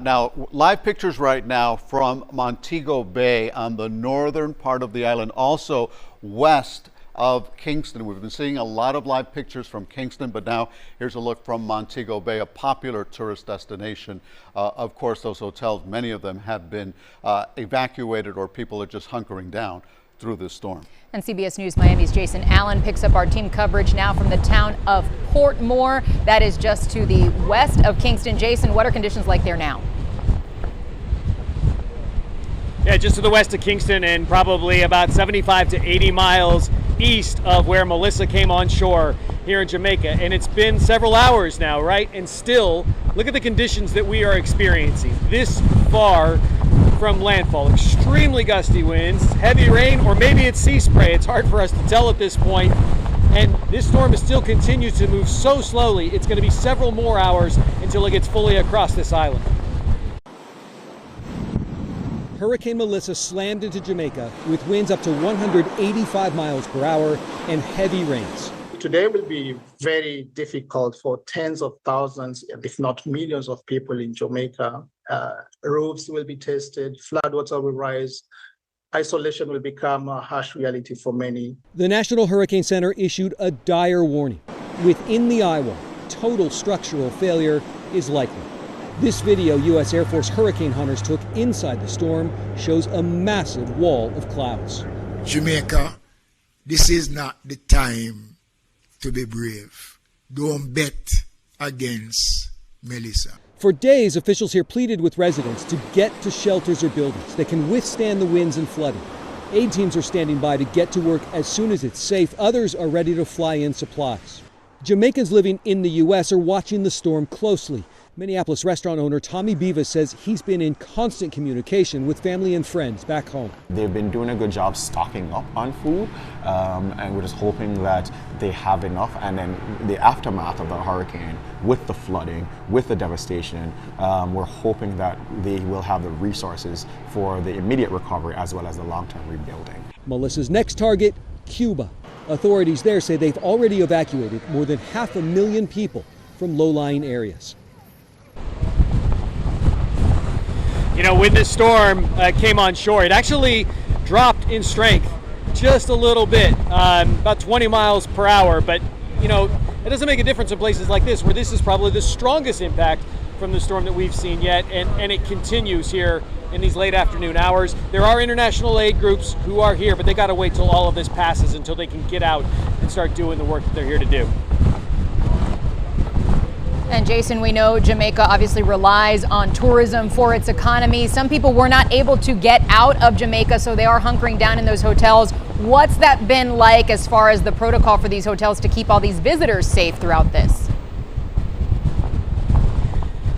Now, live pictures right now from Montego Bay on the northern part of the island, also west of Kingston. We've been seeing a lot of live pictures from Kingston, but now here's a look from Montego Bay, a popular tourist destination. Of course, those hotels, many of them have been evacuated, or people are just hunkering down through this storm. And CBS News Miami's Jason Allen picks up our team coverage now from the town of Portmore. That is just to the west of Kingston. Jason, what are conditions like there now? Yeah, just to the west of Kingston and probably about 75 to 80 miles east of where Melissa came on shore here in Jamaica. And it's been several hours now, right? And still, look at the conditions that we are experiencing this far from landfall. Extremely gusty winds, heavy rain, or maybe it's sea spray. It's hard for us to tell at this point. And this storm is still continues to move so slowly. It's going to be several more hours until it gets fully across this island. Hurricane Melissa slammed into Jamaica with winds up to 185 miles per hour and heavy rains. Today will be very difficult for tens of thousands, if not millions of people in Jamaica. Roofs will be tested, floodwater will rise, isolation will become a harsh reality for many. The National Hurricane Center issued a dire warning. Within the eye wall, total structural failure is likely. This video U.S. Air Force hurricane hunters took inside the storm shows a massive wall of clouds. Jamaica, this is not the time to be brave. Don't bet against Melissa. For days, officials here pleaded with residents to get to shelters or buildings that can withstand the winds and flooding. Aid teams are standing by to get to work as soon as it's safe. Others are ready to fly in supplies. Jamaicans living in the U.S. are watching the storm closely. Minneapolis restaurant owner Tommy Beavis says he's been in constant communication with family and friends back home. They've been doing a good job stocking up on food, and we're just hoping that they have enough. And then the aftermath of the hurricane, with the flooding, with the devastation, we're hoping that they will have the resources for the immediate recovery as well as the long-term rebuilding. Melissa's next target, Cuba. Authorities there say they've already evacuated more than 500,000 people from low-lying areas. You know, when this storm came on shore, it actually dropped in strength just a little bit, about 20 miles per hour. But, you know, it doesn't make a difference in places like this, where this is probably the strongest impact from the storm that we've seen yet. And it continues here in these late afternoon hours. There are international aid groups who are here, but they got to wait till all of this passes until they can get out and start doing the work that they're here to do. And Jason, we know Jamaica obviously relies on tourism for its economy. Some people were not able to get out of Jamaica, so they are hunkering down in those hotels. What's that been like as far as the protocol for these hotels to keep all these visitors safe throughout this?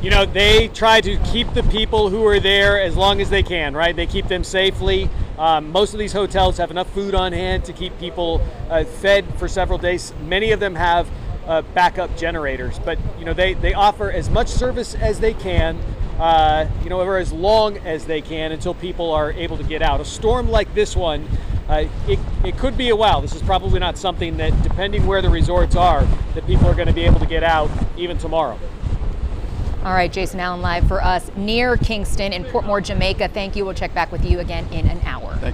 You know, they try to keep the people who are there as long as they can, right? They keep them safely. Most of these hotels have enough food on hand to keep people fed for several days. Many of them have backup generators, but you know, they offer as much service as they can, you know, or as long as they can until people are able to get out. A storm like this one, it could be a while. This is probably not something that, depending where the resorts are, that people are going to be able to get out even tomorrow. All right, Jason Allen live for us near Kingston in Portmore, Jamaica. Thank you. We'll check back with you again in an hour.